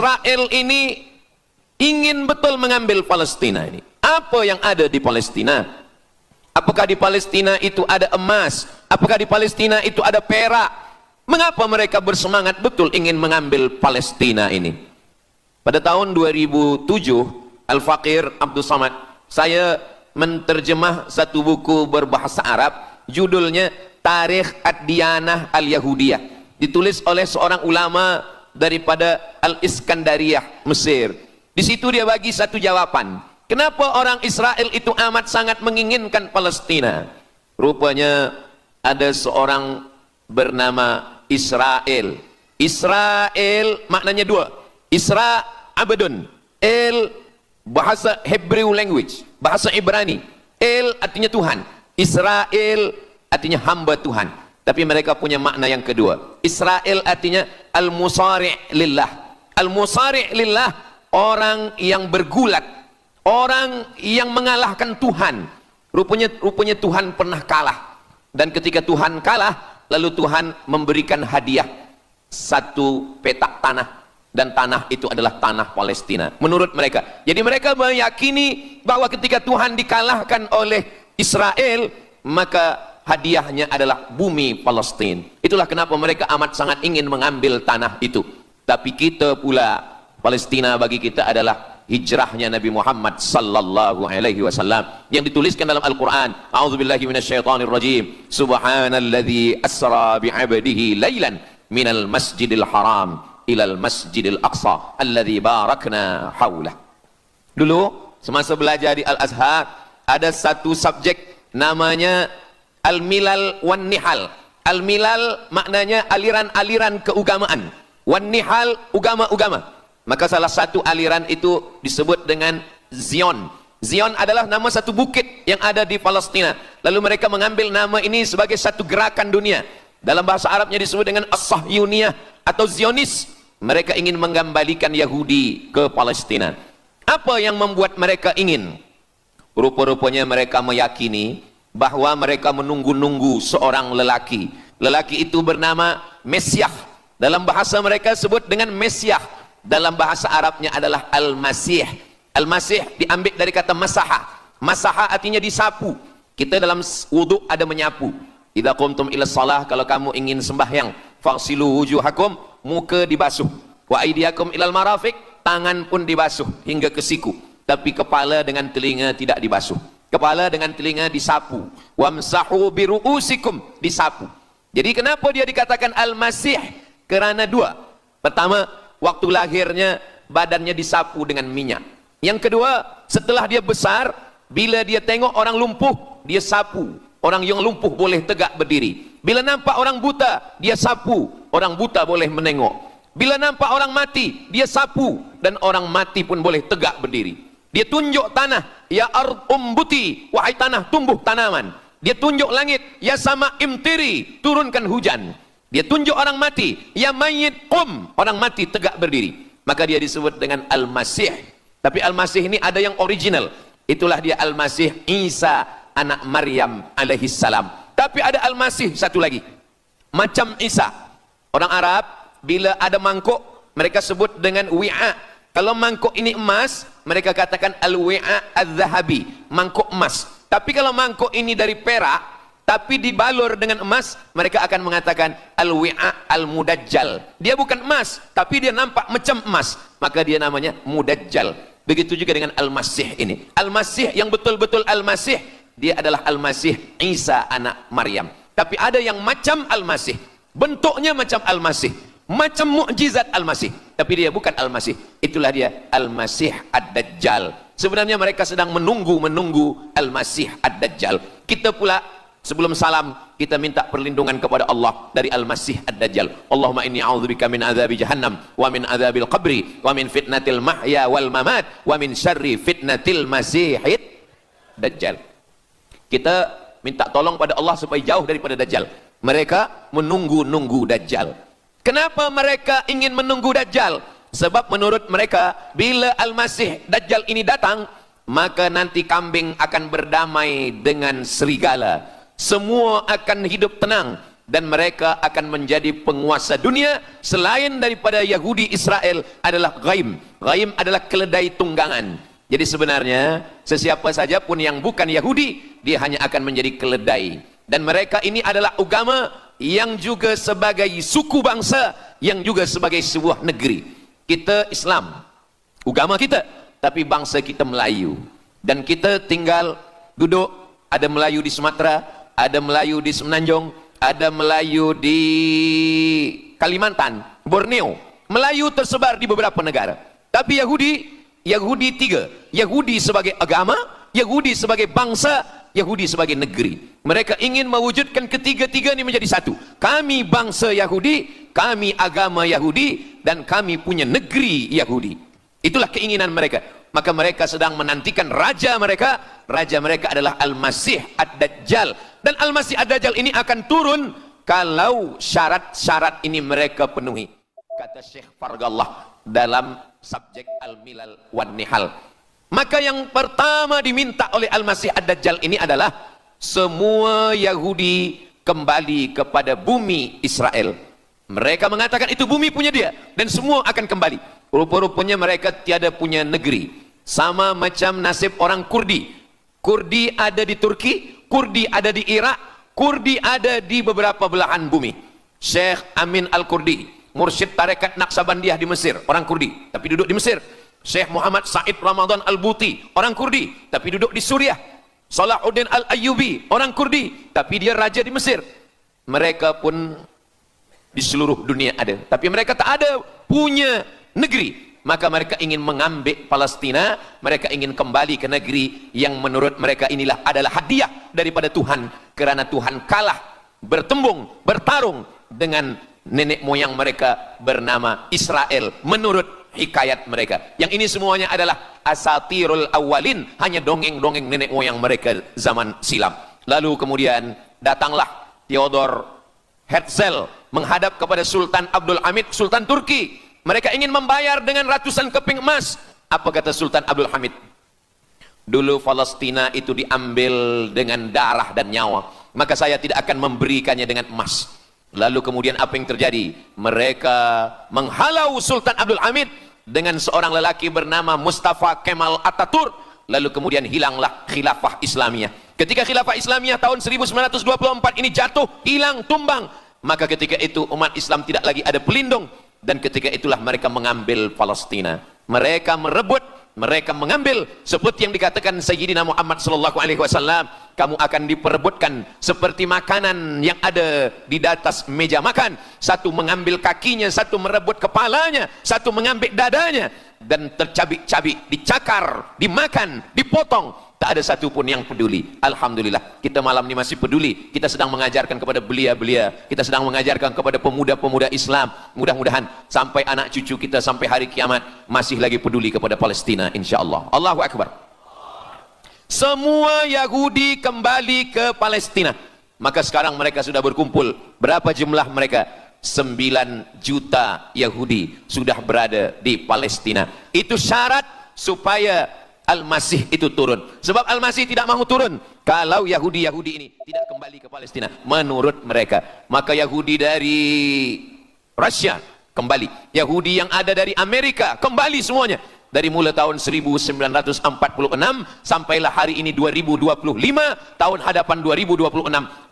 Israel ini ingin betul mengambil Palestina ini. Apa yang ada di Palestina? Apakah di Palestina itu ada emas? Apakah di Palestina itu ada perak? Mengapa mereka bersemangat betul ingin mengambil Palestina ini? Pada tahun 2007, Al-Faqir Abdul Samad, saya menterjemah satu buku berbahasa Arab, judulnya Tarikh Ad-Diyanah Al-Yahudiyah, ditulis oleh seorang ulama daripada Al-Iskandariyah, Mesir. Di situ dia bagi satu jawaban. Kenapa orang Israel itu amat sangat menginginkan Palestina? Rupanya ada seorang bernama Israel. Israel maknanya dua. Isra abadun. El bahasa Hebrew language, bahasa Ibrani. El artinya Tuhan. Israel artinya hamba Tuhan. Tapi mereka punya makna yang kedua. Israel artinya al-musari' lillah. Al-musari' lillah, orang yang bergulat, orang yang mengalahkan Tuhan. Rupanya Tuhan pernah kalah. Dan ketika Tuhan kalah, lalu Tuhan memberikan hadiah satu petak tanah. Dan tanah itu adalah tanah Palestina menurut mereka. Jadi mereka meyakini bahwa ketika Tuhan dikalahkan oleh Israel, maka hadiahnya adalah bumi Palestina. Itulah kenapa mereka amat sangat ingin mengambil tanah itu. Tapi kita pula, Palestina bagi kita adalah hijrahnya Nabi Muhammad sallallahu alaihi wasallam yang dituliskan dalam Al-Qur'an. A'udzubillahi minasyaitonir rajim. Subhanalladzi asra bi'abdihi lailan minal masjidil haram ilal masjidil aqsa alladzi barakna haulah. Dulu semasa belajar di Al-Azhar ada satu subjek namanya Al-Milal wan Nihal. Al-Milal maknanya aliran-aliran keagamaan, wan Nihal agama-agama. Maka salah satu aliran itu disebut dengan Zion. Zion adalah nama satu bukit yang ada di Palestina. Lalu mereka mengambil nama ini sebagai satu gerakan dunia. Dalam bahasa Arabnya disebut dengan As-Sahyuniyah atau Zionis. Mereka ingin mengembalikan Yahudi ke Palestina. Apa yang membuat mereka ingin? Rupa-rupanya mereka meyakini bahwa mereka menunggu-nunggu seorang lelaki. Lelaki itu bernama Mesyah. Dalam bahasa mereka sebut dengan Mesyah. Dalam bahasa Arabnya adalah Al-Masih. Al-Masih diambil dari kata masaha. Masaha artinya disapu. Kita dalam wudhu ada menyapu. Idza qumtum ila shalah, kalau kamu ingin sembahyang, faghsilu wujuhakum, muka dibasuh. Wa aydiyakum ilal marafiq, tangan pun dibasuh hingga ke siku. Tapi kepala dengan telinga tidak dibasuh. Kepala dengan telinga disapu. Wamsahu biru'usikum, disapu. Jadi kenapa dia dikatakan Al-Masih? Kerana dua. Pertama, waktu lahirnya badannya disapu dengan minyak. Yang kedua, setelah dia besar, bila dia tengok orang lumpuh, dia sapu. Orang yang lumpuh boleh tegak berdiri. Bila nampak orang buta, dia sapu. Orang buta boleh menengok. Bila nampak orang mati, dia sapu. Dan orang mati pun boleh tegak berdiri. Dia tunjuk tanah, ya ard umbuti, wahai tanah tumbuh tanaman. Dia tunjuk langit, ya sama imtiri, turunkan hujan. Dia tunjuk orang mati, ya mayyit qum, orang mati tegak berdiri. Maka dia disebut dengan Al-Masih. Tapi Al-Masih ini ada yang original. Itulah dia Al-Masih Isa anak Maryam alaihissalam. Tapi ada Al-Masih satu lagi, macam Isa. Orang Arab bila ada mangkuk, mereka sebut dengan wi'a. Kalau mangkuk ini emas, mereka katakan al-wi'a al-zahabi, mangkuk emas. Tapi kalau mangkuk ini dari perak, tapi dibalur dengan emas, mereka akan mengatakan al-wi'a al-mudajjal. Dia bukan emas, tapi dia nampak macam emas, maka dia namanya mudajjal. Begitu juga dengan Al-Masih ini. Al-Masih yang betul-betul Al-Masih, dia adalah Al-Masih Isa anak Maryam. Tapi ada yang macam Al-Masih, bentuknya macam Al-Masih, macam mukjizat Al-Masih, tapi dia bukan Al-Masih. Itulah dia Al-Masih Ad-Dajjal. Sebenarnya mereka sedang menunggu Al-Masih Ad-Dajjal. Kita pula sebelum salam, kita minta perlindungan kepada Allah dari Al-Masih Ad-Dajjal. Allahumma inni a'udzubika min adzabi jahannam wa min adzabil qabri wa min fitnatil mahya wal mamat wa min syarri fitnatil masihid dajjal. Kita minta tolong pada Allah supaya jauh daripada Dajjal. Mereka menunggu-nunggu Dajjal. Kenapa mereka ingin menunggu Dajjal? Sebab menurut mereka, bila Al-Masih Dajjal ini datang, maka nanti kambing akan berdamai dengan serigala. Semua akan hidup tenang. dan mereka akan menjadi penguasa dunia selain daripada Yahudi Israel adalah ghaim. Ghaim adalah keledai tunggangan. Jadi sebenarnya sesiapa saja pun yang bukan Yahudi, dia hanya akan menjadi keledai. Dan mereka ini adalah agama yang juga sebagai suku bangsa, yang juga sebagai sebuah negeri. Kita Islam, agama kita, tapi bangsa kita Melayu. Dan kita tinggal duduk, ada Melayu di Sumatera, ada Melayu di Semenanjung, ada Melayu di Kalimantan, Borneo. Melayu tersebar di beberapa negara. Tapi Yahudi tiga. Yahudi sebagai agama, Yahudi sebagai bangsa, Yahudi sebagai negeri. Mereka ingin mewujudkan ketiga-tiga ini menjadi satu. Kami bangsa Yahudi, kami agama Yahudi, dan kami punya negeri Yahudi. Itulah keinginan mereka. Maka mereka sedang menantikan raja mereka. Raja mereka adalah Al-Masih Ad-Dajjal. Dan Al-Masih Ad-Dajjal ini akan turun kalau syarat-syarat ini mereka penuhi. Kata Syekh Fargallah dalam subjek Al-Milal wan Nihal. Maka yang pertama diminta oleh Al-Masih Ad-Dajjal ini adalah semua Yahudi kembali kepada bumi Israel. Mereka mengatakan itu bumi punya dia dan semua akan kembali. Rupa-rupanya mereka tiada punya negeri. Sama macam nasib orang Kurdi. Kurdi ada di Turki, Kurdi ada di Irak, Kurdi ada di beberapa belahan bumi. Syekh Amin Al-Kurdi, mursyid tarekat Naqsabandiyah di Mesir, orang Kurdi, tapi duduk di Mesir. Syekh Muhammad Said Ramadan Al-Buti, orang Kurdi, tapi duduk di Suriah. Salahuddin Al-Ayyubi, orang Kurdi, tapi dia raja di Mesir. Mereka pun di seluruh dunia ada, tapi mereka tak ada punya negeri. Maka mereka ingin mengambil Palestina, mereka ingin kembali ke negeri yang menurut mereka inilah adalah hadiah daripada Tuhan, kerana Tuhan kalah bertembung, bertarung dengan nenek moyang mereka bernama Israel menurut hikayat mereka. Yang ini semuanya adalah asatirul awalin, hanya dongeng-dongeng nenek moyang mereka zaman silam. Lalu kemudian datanglah Theodor Herzl menghadap kepada Sultan Abdul Hamid, Sultan Turki. Mereka ingin membayar dengan ratusan keping emas. Apa kata Sultan Abdul Hamid? Dulu Palestina itu diambil dengan darah dan nyawa, maka saya tidak akan memberikannya dengan emas. Lalu kemudian apa yang terjadi? Mereka menghalau Sultan Abdul Hamid dengan seorang lelaki bernama Mustafa Kemal Ataturk. Lalu kemudian hilanglah khilafah Islamiyah. Ketika khilafah Islamiyah tahun 1924 ini jatuh, hilang, tumbang, maka ketika itu umat Islam tidak lagi ada pelindung. Dan ketika itulah mereka mengambil Palestina. Mereka merebut, mereka mengambil, seperti yang dikatakan Sayyidina Muhammad sallallahu alaihi wasallam, kamu akan diperebutkan seperti makanan yang ada di atas meja makan. Satu mengambil kakinya, satu merebut kepalanya, satu mengambil dadanya, dan tercabik-cabik, dicakar, dimakan, dipotong. Tak ada satu pun yang peduli. Alhamdulillah, kita malam ini masih peduli. Kita sedang mengajarkan kepada belia-belia, kita sedang mengajarkan kepada pemuda-pemuda Islam. Mudah-mudahan sampai anak cucu kita sampai hari kiamat masih lagi peduli kepada Palestina, insyaAllah. Allahu Akbar. Semua Yahudi kembali ke Palestina. Maka sekarang mereka sudah berkumpul. Berapa jumlah mereka? 9 juta Yahudi sudah berada di Palestina. Itu syarat supaya Al-Masih itu turun. Sebab Al-Masih tidak mahu turun kalau Yahudi-Yahudi ini tidak kembali ke Palestina menurut mereka. Maka Yahudi dari Rusia kembali, Yahudi yang ada dari Amerika kembali semuanya. Dari mulai tahun 1946 sampailah hari ini 2025, tahun hadapan 2026, 80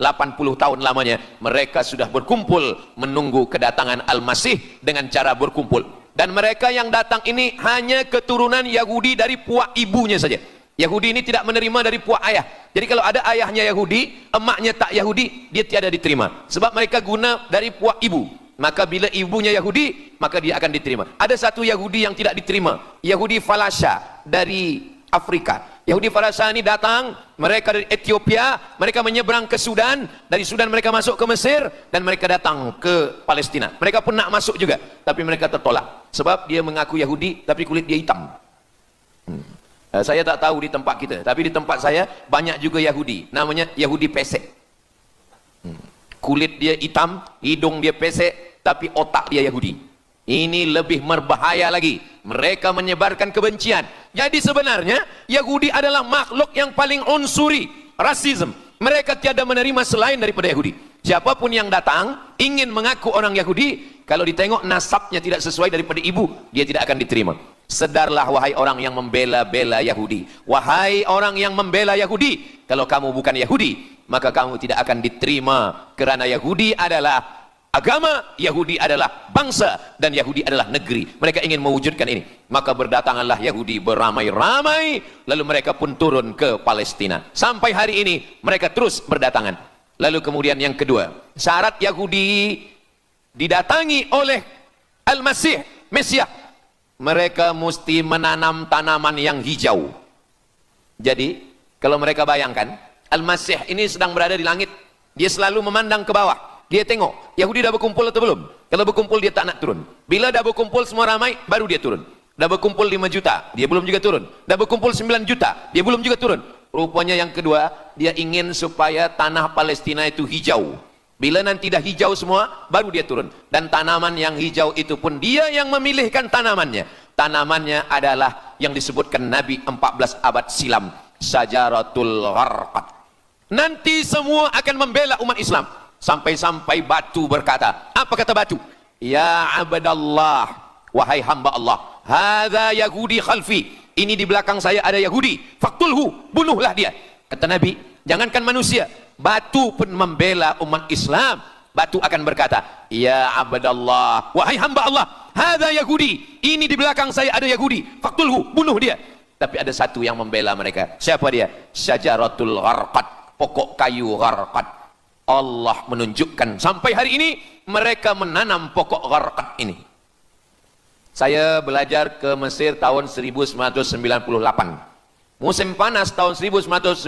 tahun lamanya mereka sudah berkumpul menunggu kedatangan Al-Masih dengan cara berkumpul. Dan mereka yang datang ini hanya keturunan Yahudi dari puak ibunya saja. Yahudi ini tidak menerima dari puak ayah. Jadi kalau ada ayahnya Yahudi, emaknya tak Yahudi, dia tiada diterima. Sebab mereka guna dari puak ibu. Maka bila ibunya Yahudi, maka dia akan diterima. Ada satu Yahudi yang tidak diterima, Yahudi Falasha dari Afrika. Yahudi Falasha ini datang, mereka dari Ethiopia, mereka menyeberang ke Sudan, dari Sudan mereka masuk ke Mesir, dan mereka datang ke Palestina. Mereka pun nak masuk juga, tapi mereka tertolak. Sebab dia mengaku Yahudi, tapi kulit dia hitam. Saya tak tahu di tempat kita, tapi di tempat saya banyak juga Yahudi, namanya Yahudi pesek. Kulit dia hitam, hidung dia pesek, tapi otak dia Yahudi. Ini lebih berbahaya lagi. Mereka menyebarkan kebencian. Jadi sebenarnya Yahudi adalah makhluk yang paling unsuri, rasisme. Mereka tiada menerima selain daripada Yahudi. Siapapun yang datang ingin mengaku orang Yahudi, kalau ditengok nasabnya tidak sesuai daripada ibu, dia tidak akan diterima. Sedarlah wahai orang yang membela-bela Yahudi, wahai orang yang membela Yahudi, kalau kamu bukan Yahudi, maka kamu tidak akan diterima, kerana Yahudi adalah agama, Yahudi adalah bangsa, dan Yahudi adalah negeri. Mereka ingin mewujudkan ini. Maka berdatanganlah Yahudi beramai-ramai, lalu mereka pun turun ke Palestina. Sampai hari ini mereka terus berdatangan. Lalu kemudian yang kedua, syarat Yahudi didatangi oleh Al-Masih, Mesias, mereka mesti menanam tanaman yang hijau. Jadi kalau mereka bayangkan, Al-Masih ini sedang berada di langit, dia selalu memandang ke bawah. Dia tengok, Yahudi dah berkumpul atau belum? Kalau berkumpul dia tak nak turun. Bila dah berkumpul semua ramai, baru dia turun. Dah berkumpul 5 juta, dia belum juga turun. Dah berkumpul 9 juta, dia belum juga turun. Rupanya yang kedua, dia ingin supaya tanah Palestina itu hijau. Bila nanti dah hijau semua, baru dia turun. Dan tanaman yang hijau itu pun dia yang memilihkan tanamannya. Tanamannya adalah yang disebutkan Nabi 14 abad silam, Syajaratul Gharqad. Nanti semua akan membela umat Islam. Sampai-sampai batu berkata, apa kata batu? Ya abdallah, wahai hamba Allah, hadza Yahudi khalfi, ini di belakang saya ada Yahudi, faktulhu, bunuhlah dia. Kata Nabi, jangankan manusia, batu pun membela umat Islam. Batu akan berkata, ya abdallah, wahai hamba Allah, hadza Yahudi, ini di belakang saya ada Yahudi, faktulhu, bunuh dia. Tapi ada satu yang membela mereka. Siapa dia? Syajaratul Gharqad, pokok kayu Gharqad. Allah menunjukkan sampai hari ini mereka menanam pokok Gharqad ini. Saya belajar ke Mesir tahun 1998. Musim panas tahun 1999,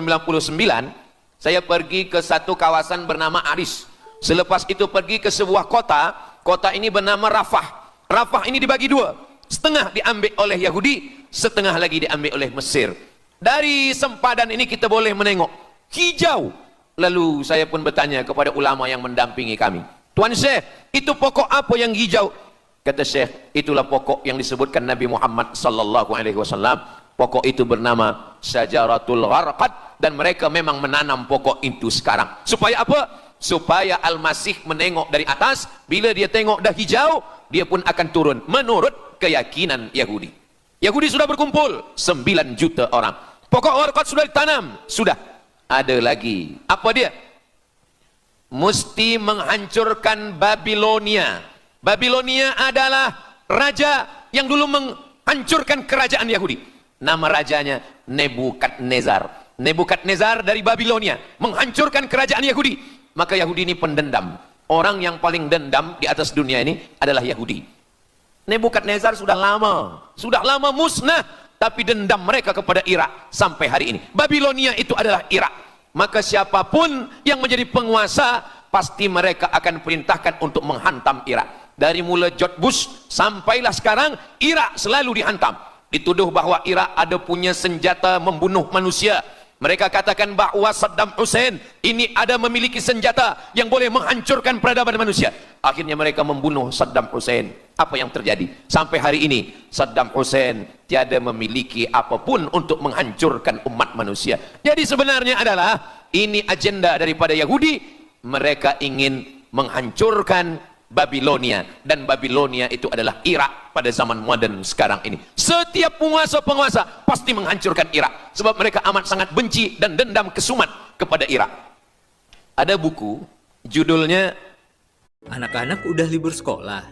saya pergi ke satu kawasan bernama Aris. Selepas itu pergi ke sebuah kota, kota ini bernama Rafah. Rafah ini dibagi dua, setengah diambil oleh Yahudi, setengah lagi diambil oleh Mesir. Dari sempadan ini kita boleh menengok hijau. Lalu saya pun bertanya kepada ulama yang mendampingi kami, Tuan Syekh, itu pokok apa yang hijau? Kata Syekh, itulah pokok yang disebutkan Nabi Muhammad sallallahu alaihi wasallam. Pokok itu bernama Syajaratul Gharqad, dan mereka memang menanam pokok itu sekarang. Supaya apa? Supaya Al-Masih menengok dari atas, bila dia tengok dah hijau, dia pun akan turun menurut keyakinan Yahudi. Yahudi sudah berkumpul 9 juta orang. Pokok Gharqad sudah ditanam, sudah. Ada lagi, apa dia? Mesti menghancurkan Babilonia. Babilonia adalah raja yang dulu menghancurkan kerajaan Yahudi. Nama rajanya Nebukadnezar. Nebukadnezar dari Babilonia menghancurkan kerajaan Yahudi. Maka Yahudi ini pendendam. Orang yang paling dendam di atas dunia ini adalah Yahudi. Nebukadnezar sudah lama musnah, tapi dendam mereka kepada Irak sampai hari ini. Babilonia itu adalah Irak. Maka siapapun yang menjadi penguasa, pasti mereka akan perintahkan untuk menghantam Irak. Dari mula George Bush sampailah sekarang, Irak selalu dihantam. Dituduh bahwa Irak ada punya senjata membunuh manusia. Mereka katakan bahawa Saddam Hussein ini ada memiliki senjata yang boleh menghancurkan peradaban manusia. Akhirnya mereka membunuh Saddam Hussein. Apa yang terjadi? Sampai hari ini Saddam Hussein tiada memiliki apapun untuk menghancurkan umat manusia. Jadi sebenarnya adalah ini agenda daripada Yahudi. Mereka ingin menghancurkan Babilonia, dan Babilonia itu adalah Irak pada zaman modern sekarang ini. Setiap penguasa-penguasa pasti menghancurkan Irak, sebab mereka amat sangat benci dan dendam kesumat kepada Irak. Ada buku judulnya Anak-anak udah libur sekolah.